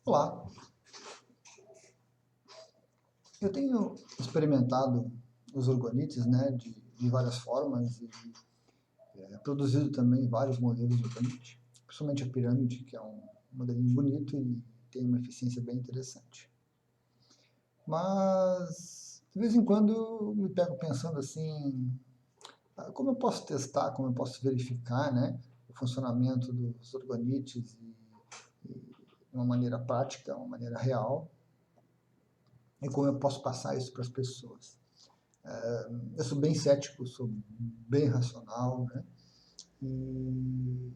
Olá, eu tenho experimentado os orgonites, né, de várias formas e produzido também vários modelos de orgonite, principalmente a pirâmide, que é um modelinho bonito e tem uma eficiência bem interessante. Mas, de vez em quando, eu me pego pensando assim, como eu posso testar, como eu posso verificar, né, o funcionamento dos orgonites de uma maneira prática, uma maneira real, e como eu posso passar isso para as pessoas. Eu sou bem cético, sou bem racional, né? E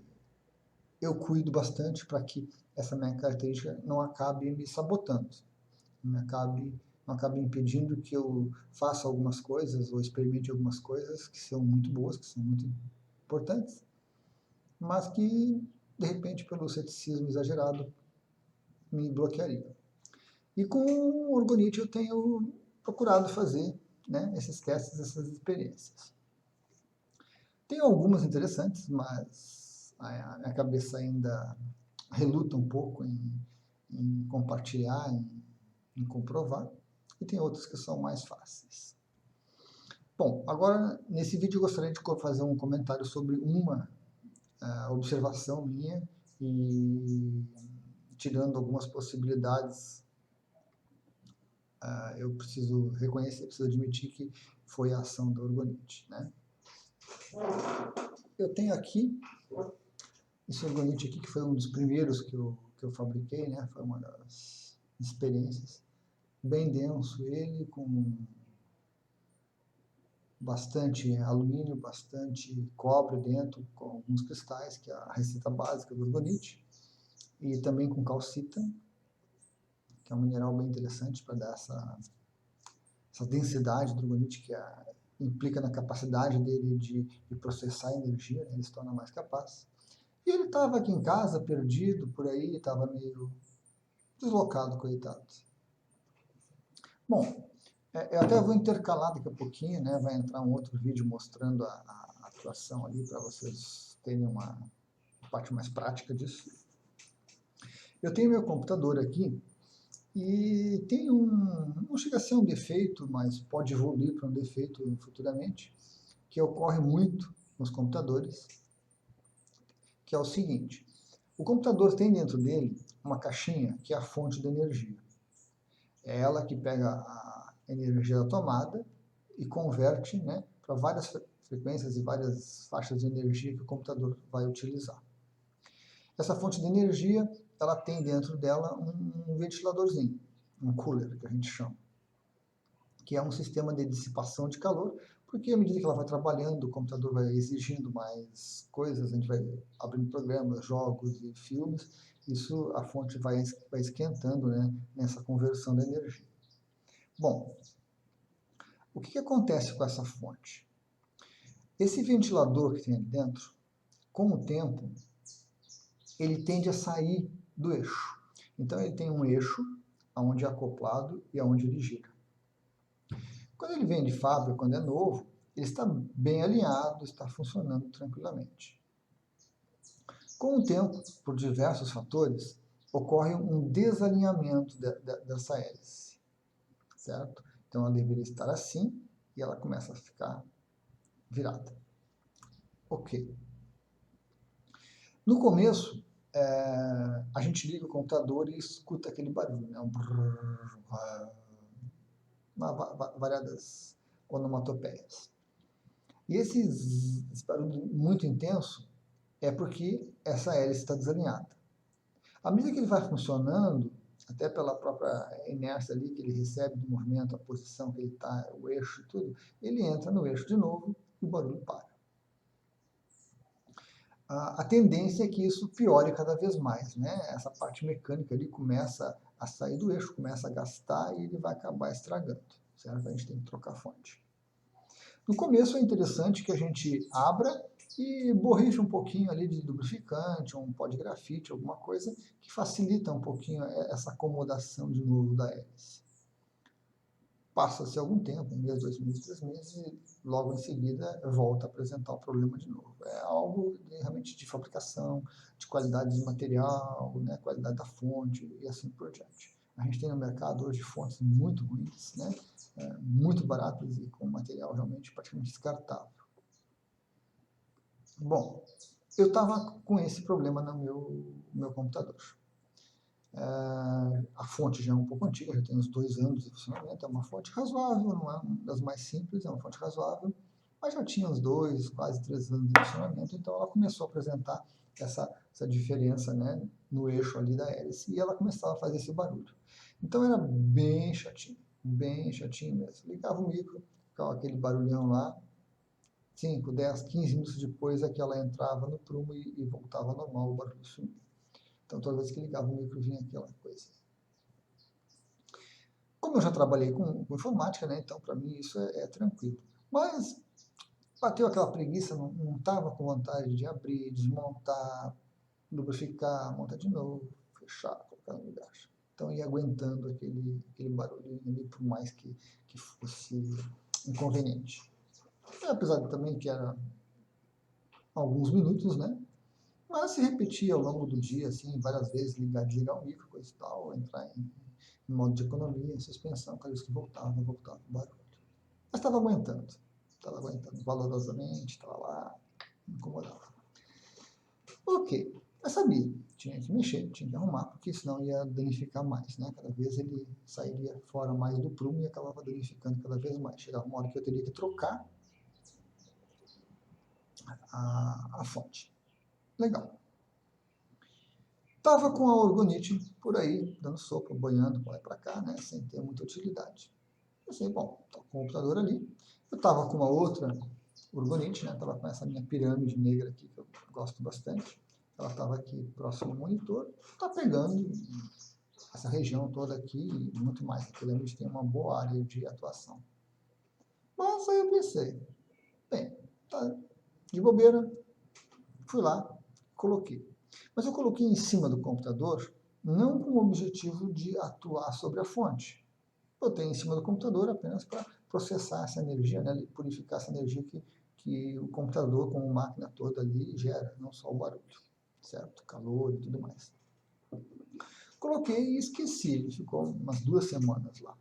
eu cuido bastante para que essa minha característica não acabe me sabotando, não acabe impedindo que eu faça algumas coisas ou experimente algumas coisas que são muito boas, que são muito importantes, mas que, de repente, pelo ceticismo exagerado, me bloquearia. E com o orgonite eu tenho procurado fazer, né, esses testes, essas experiências. Tem algumas interessantes, mas a minha cabeça ainda reluta um pouco em compartilhar, em comprovar, e tem outras que são mais fáceis. Bom, agora nesse vídeo eu gostaria de fazer um comentário sobre uma observação minha e tirando algumas possibilidades, eu preciso reconhecer, preciso admitir que foi a ação da orgonite, né? Eu tenho aqui esse orgonite aqui, que foi um dos primeiros que eu fabriquei, né? Foi uma das experiências. Bem denso ele, com bastante alumínio, bastante cobre dentro, com alguns cristais, que é a receita básica do orgonite. E também com calcita, que é um mineral bem interessante para dar essa densidade do orgonite, que implica na capacidade dele de processar energia, né? Ele se torna mais capaz. E ele estava aqui em casa, perdido por aí, estava meio deslocado, coitado. Bom, eu até vou intercalar daqui a pouquinho, né? Vai entrar um outro vídeo mostrando a atuação ali, para vocês terem uma parte mais prática disso. Eu tenho meu computador aqui e tem não chega a ser um defeito, mas pode evoluir para um defeito futuramente, que ocorre muito nos computadores, que é o seguinte: o computador tem dentro dele uma caixinha que é a fonte de energia. É ela que pega a energia da tomada e converte, né, para várias frequências e várias faixas de energia que o computador vai utilizar. Essa fonte de energia, ela tem dentro dela um ventiladorzinho, um cooler, que a gente chama, que é um sistema de dissipação de calor, porque à medida que ela vai trabalhando, o computador vai exigindo mais coisas, a gente vai abrindo programas, jogos e filmes, isso a fonte vai esquentando, né, nessa conversão da energia. Bom, o que acontece com essa fonte? Esse ventilador que tem ali dentro, com o tempo, ele tende a sair do eixo. Então ele tem um eixo onde é acoplado e onde ele gira. Quando ele vem de fábrica, quando é novo, ele está bem alinhado, está funcionando tranquilamente. Com o tempo, por diversos fatores, ocorre um desalinhamento dessa hélice, certo? Então ela deveria estar assim e ela começa a ficar virada. Ok. No começo, a gente liga o computador e escuta aquele barulho, né? Variadas onomatopeias. E esse barulho muito intenso é porque essa hélice está desalinhada. À medida que ele vai funcionando, até pela própria inércia ali que ele recebe do movimento, a posição que ele está, o eixo e tudo, ele entra no eixo de novo e o barulho para. A tendência é que isso piore cada vez mais, né? Essa parte mecânica ali começa a sair do eixo, começa a gastar e ele vai acabar estragando, certo? A gente tem que trocar a fonte. No começo é interessante que a gente abra e borrife um pouquinho ali de lubrificante, um pó de grafite, alguma coisa que facilita um pouquinho essa acomodação de novo da hélice. Passa-se algum tempo, 1 mês, 2 meses, 3 meses, e logo em seguida volta a apresentar o problema de novo. É algo realmente de fabricação, de qualidade de material, né, qualidade da fonte e assim por diante. A gente tem no mercado hoje fontes muito ruins, né, muito baratas e com material realmente praticamente descartável. Bom, eu estava com esse problema no meu computador. A fonte já é um pouco antiga, já tem uns 2 anos de funcionamento, é uma fonte razoável, não é uma das mais simples, é uma fonte razoável, mas já tinha uns 2, quase 3 anos de funcionamento, então ela começou a apresentar essa diferença, né, no eixo ali da hélice, e ela começava a fazer esse barulho. Então era bem chatinho mesmo. Ligava o micro, ficava aquele barulhão lá, 5, 10, 15 minutos depois é que ela entrava no prumo e voltava ao normal, o barulho sumia. Então, toda vez que ligava o micro, vinha aquela coisa. Como eu já trabalhei com informática, né, então para mim isso é tranquilo. Mas bateu aquela preguiça, não estava com vontade de abrir, desmontar, lubrificar, montar de novo, fechar, colocar no lugar. Então ia aguentando aquele barulhinho ali, por mais que fosse inconveniente. E, apesar de também que era alguns minutos, né? Mas se repetia ao longo do dia, assim, várias vezes, ligar, desligar o micro, coisa e tal, entrar em modo de economia, suspensão, cada vez que voltava o barulho. Mas estava aguentando valorosamente, estava lá, me incomodava. Ok, eu sabia, tinha que mexer, tinha que arrumar, porque senão ia danificar mais, né? Cada vez ele sairia fora mais do prumo e acabava danificando cada vez mais. Chegava uma hora que eu teria que trocar a fonte. Legal. Estava com a orgonite por aí, dando sopa, banhando para lá e para cá, né, sem ter muita utilidade. Pensei, bom, estou com o computador ali. Eu estava com uma outra orgonite, né, estava com essa minha pirâmide negra aqui, que eu gosto bastante. Ela estava aqui próximo ao monitor. Está pegando essa região toda aqui e muito mais. A pirâmide tem uma boa área de atuação. Mas aí eu pensei, bem, tá de bobeira, fui lá, coloquei. Mas eu coloquei em cima do computador, não com o objetivo de atuar sobre a fonte. Botei em cima do computador apenas para processar essa energia, né, purificar essa energia que o computador, como máquina toda ali, gera, não só o barulho, certo? Calor e tudo mais. Coloquei e esqueci, ele ficou umas 2 semanas lá.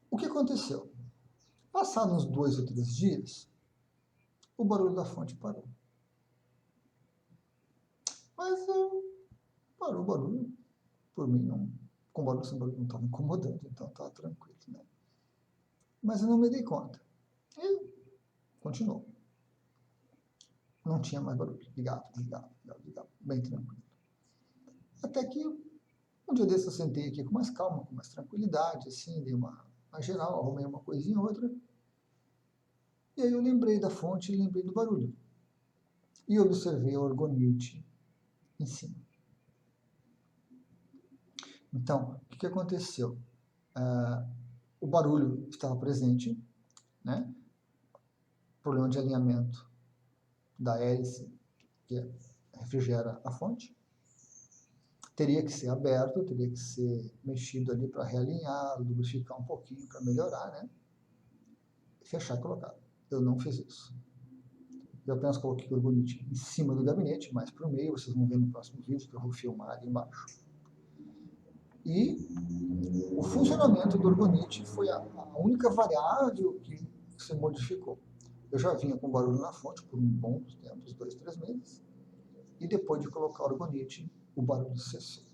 O que aconteceu? Passados uns 2 ou 3 dias, o barulho da fonte parou. Mas parou o barulho, por mim, não, com barulho sem barulho não estava incomodando, então estava tranquilo, né? Mas eu não me dei conta. E continuou. Não tinha mais barulho. Ligava, bem tranquilo. Até que um dia desse eu sentei aqui com mais calma, com mais tranquilidade, assim, dei uma geral, arrumei uma coisinha ou outra. E aí eu lembrei da fonte e lembrei do barulho. E observei a orgonite em cima. Então, o que aconteceu? O barulho estava presente, né? Problema de alinhamento da hélice, que refrigera a fonte. Teria que ser aberto, teria que ser mexido ali para realinhar, lubrificar um pouquinho para melhorar, né? Fechar e colocar. Eu não fiz isso. Eu apenas coloquei o orgonite em cima do gabinete, mais para o meio, vocês vão ver no próximo vídeo que eu vou filmar ali embaixo. E o funcionamento do orgonite foi a única variável que se modificou. Eu já vinha com barulho na fonte por um bom tempo, uns 2, 3 meses, e depois de colocar o orgonite, o barulho cessou.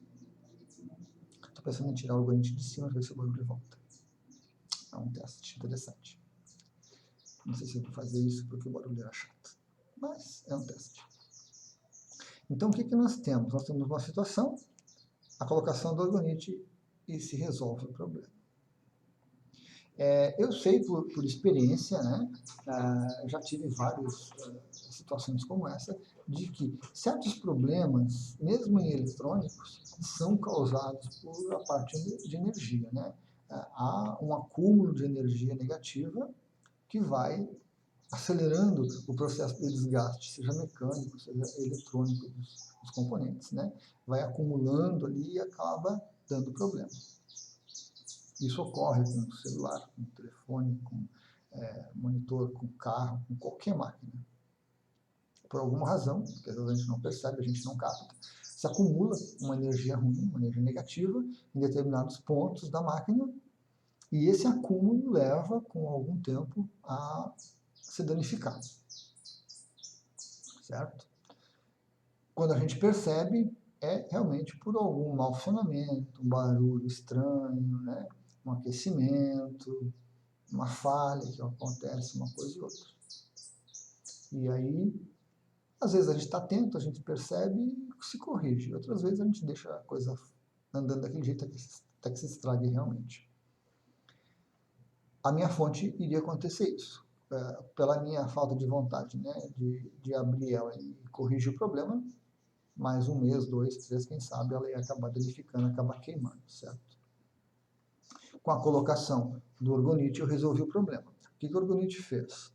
Estou pensando em tirar o orgonite de cima para ver se o barulho volta. É um teste interessante. Não sei se eu vou fazer isso porque o barulho era chato, mas é um teste. Então, o que nós temos? Nós temos uma situação, a colocação do orgonite e se resolve o problema. Eu sei por experiência, né, já tive várias situações como essa, de que certos problemas, mesmo em eletrônicos, são causados por a parte de energia, né? Há um acúmulo de energia negativa que vai acelerando o processo de desgaste, seja mecânico, seja eletrônico dos componentes, né? Vai acumulando ali e acaba dando problema. Isso ocorre com celular, com telefone, com monitor, com carro, com qualquer máquina. Por alguma razão, que às vezes a gente não percebe, a gente não capta, se acumula uma energia ruim, uma energia negativa, em determinados pontos da máquina, e esse acúmulo leva, com algum tempo, a se danificar. Certo? Quando a gente percebe, é realmente por algum mau funcionamento, um barulho estranho, né? Um aquecimento, uma falha que acontece, uma coisa e outra. E aí, às vezes a gente está atento, a gente percebe e se corrige. Outras vezes a gente deixa a coisa andando daquele jeito até que se estrague realmente. A minha fonte iria acontecer isso. Pela minha falta de vontade, né, de abrir ela e corrigir o problema, mais 1 mês, 2, 3, quem sabe, ela ia acabar danificando, acabar queimando, certo? Com a colocação do orgonite, eu resolvi o problema. O que o orgonite fez?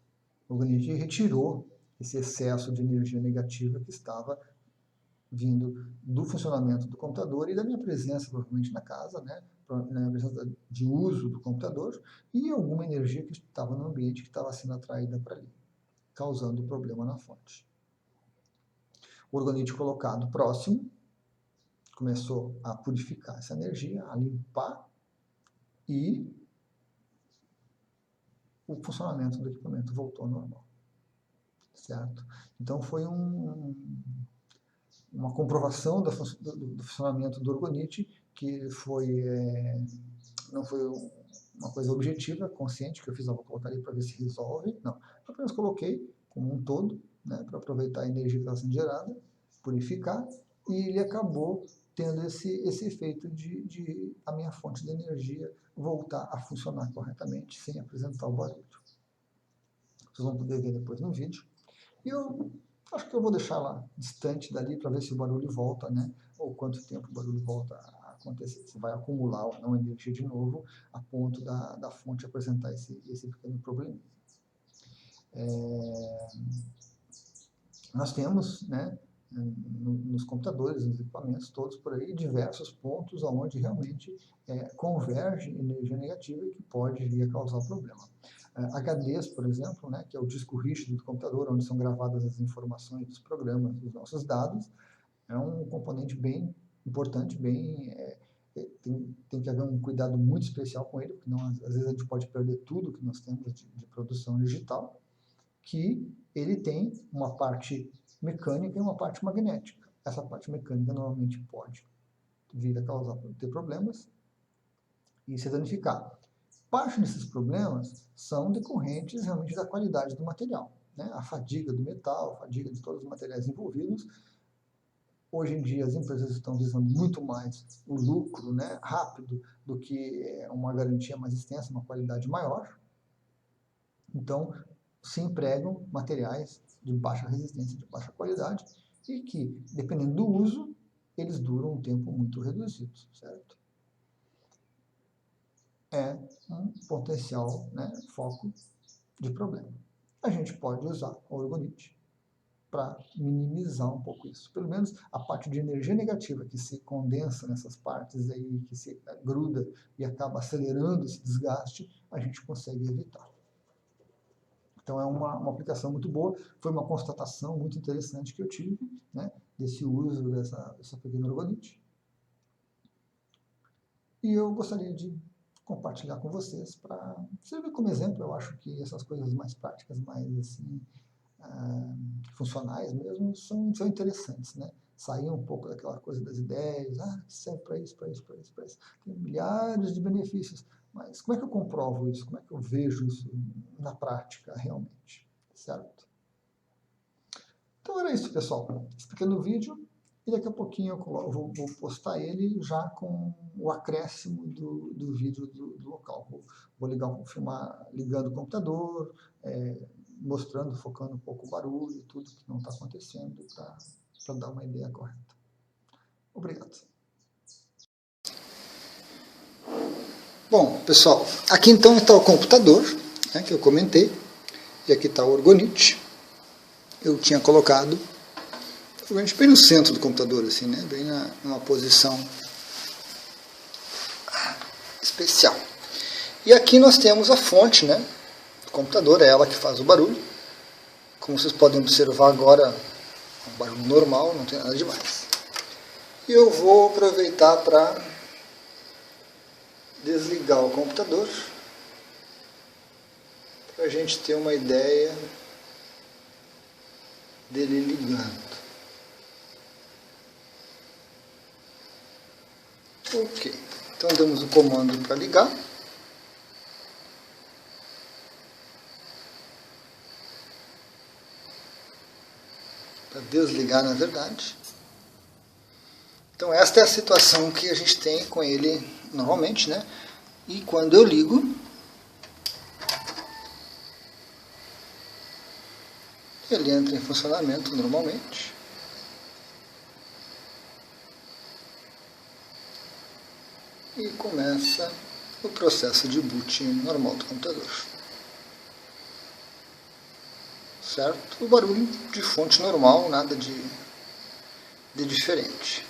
O orgonite retirou esse excesso de energia negativa que estava vindo do funcionamento do computador e da minha presença, provavelmente, na casa, né? Na minha presença de uso do computador e alguma energia que estava no ambiente que estava sendo atraída para ali, causando problema na fonte. O orgonite colocado próximo começou a purificar essa energia, a limpar, e o funcionamento do equipamento voltou ao normal. Certo? Então foi uma comprovação do funcionamento do orgonite, que não foi uma coisa objetiva, consciente, que eu fiz, vou colocar ali para ver se resolve. Não, eu apenas coloquei como um todo, né, para aproveitar a energia que estava sendo gerada, purificar, e ele acabou tendo esse efeito de a minha fonte de energia voltar a funcionar corretamente, sem apresentar o barulho. Vocês vão poder ver depois no vídeo. E eu acho que eu vou deixar lá, distante dali, para ver se o barulho volta, né? Ou quanto tempo o barulho volta a acontecer. Se vai acumular ou não energia de novo, a ponto da fonte apresentar esse pequeno problema. Nós temos, né, nos computadores, nos equipamentos todos por aí, diversos pontos onde realmente converge energia negativa e que pode vir a causar o problema. HDs, por exemplo, né, que é o disco rígido do computador, onde são gravadas as informações dos programas, dos nossos dados, é um componente bem importante, tem que haver um cuidado muito especial com ele, porque não, às vezes a gente pode perder tudo que nós temos de produção digital, que ele tem uma parte mecânica e uma parte magnética. Essa parte mecânica normalmente pode vir a ter problemas e se danificar. Parte desses problemas são decorrentes realmente da qualidade do material, né? A fadiga do metal, a fadiga de todos os materiais envolvidos. Hoje em dia as empresas estão visando muito mais o lucro, né, rápido do que uma garantia mais extensa, uma qualidade maior. Então, se empregam materiais de baixa resistência, de baixa qualidade, e que, dependendo do uso, eles duram um tempo muito reduzido, certo? É um potencial, né, foco de problema. A gente pode usar o orgonite para minimizar um pouco isso. Pelo menos a parte de energia negativa que se condensa nessas partes aí, que se gruda e acaba acelerando esse desgaste, a gente consegue evitar. Então é uma aplicação muito boa, foi uma constatação muito interessante que eu tive, né, desse uso dessa pequena orgonite. E eu gostaria de compartilhar com vocês para servir como exemplo. Eu acho que essas coisas mais práticas, mais assim, funcionais mesmo, são interessantes, né? Sair um pouco daquela coisa das ideias, serve para isso, para isso, para isso, para isso. Tem milhares de benefícios, mas como é que eu comprovo isso? Como é que eu vejo isso na prática, realmente? Certo? Então era isso, pessoal. Esse pequeno vídeo, e daqui a pouquinho eu vou postar ele já com o acréscimo do vídeo do local. Vou filmar ligando o computador, mostrando, focando um pouco o barulho e tudo que não está acontecendo, para dar uma ideia correta. Obrigado. Bom, pessoal, aqui então está o computador, né, que eu comentei, e aqui está o orgonite. Eu tinha colocado bem no centro do computador, assim, né, bem numa posição especial. E aqui nós temos a fonte, né, do computador, é ela que faz o barulho. Como vocês podem observar agora, é um barulho normal, não tem nada demais. E eu vou aproveitar para desligar o computador, para a gente ter uma ideia dele ligando. Ok, então damos o comando para ligar. Para desligar, na verdade. Então esta é a situação que a gente tem com ele normalmente, né? E quando eu ligo, ele entra em funcionamento normalmente. E começa o processo de boot normal do computador. Certo? O barulho de fonte normal, nada de diferente.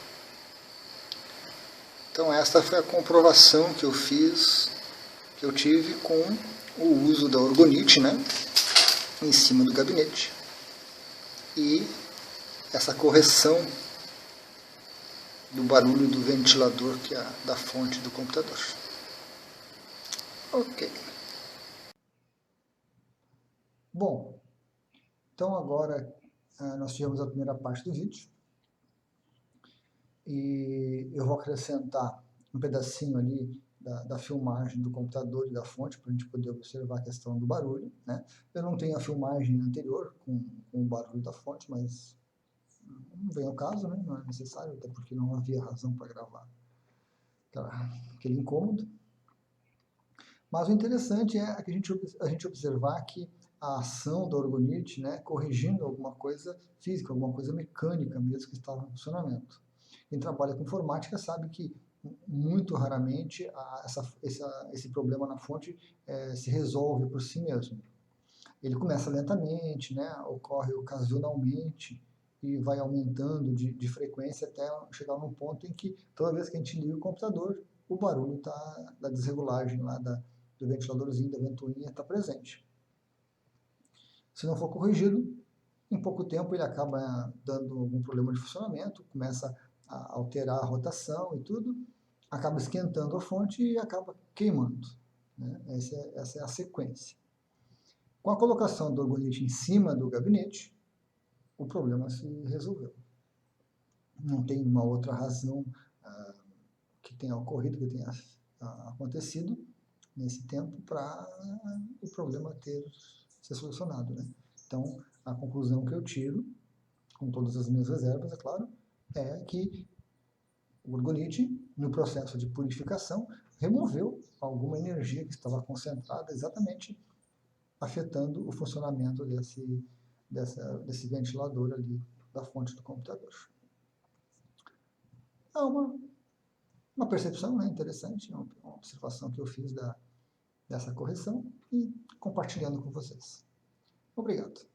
Então esta foi a comprovação que eu fiz, que eu tive com o uso da orgonite, né, em cima do gabinete. E essa correção do barulho do ventilador, que é da fonte do computador. Ok. Bom, então agora nós tivemos a primeira parte do vídeo. E eu vou acrescentar um pedacinho ali da filmagem do computador e da fonte, para a gente poder observar a questão do barulho, né? Eu não tenho a filmagem anterior com o barulho da fonte, mas não vem ao caso, né? Não é necessário, até porque não havia razão para gravar aquele incômodo. Mas o interessante é que a gente observar que a ação da orgonite, né, corrigindo alguma coisa física, alguma coisa mecânica mesmo que estava em funcionamento. Quem trabalha com informática sabe que muito raramente esse problema na fonte se resolve por si mesmo. Ele começa lentamente, né, ocorre ocasionalmente e vai aumentando de frequência até chegar num ponto em que toda vez que a gente liga o computador, o barulho da desregulagem lá do ventiladorzinho, da ventoinha está presente. Se não for corrigido, em pouco tempo ele acaba dando algum problema de funcionamento, começa a alterar a rotação e tudo, acaba esquentando a fonte e acaba queimando. Né? Essa é a sequência. Com a colocação do orgonite em cima do gabinete, o problema se resolveu. Não tem uma outra razão que tenha ocorrido, que tenha acontecido nesse tempo para o problema ser solucionado. Né? Então, a conclusão que eu tiro, com todas as minhas reservas, é claro, é que o orgonite, no processo de purificação, removeu alguma energia que estava concentrada exatamente afetando o funcionamento desse ventilador ali da fonte do computador. É uma percepção, né, interessante, uma observação que eu fiz dessa correção e compartilhando com vocês. Obrigado.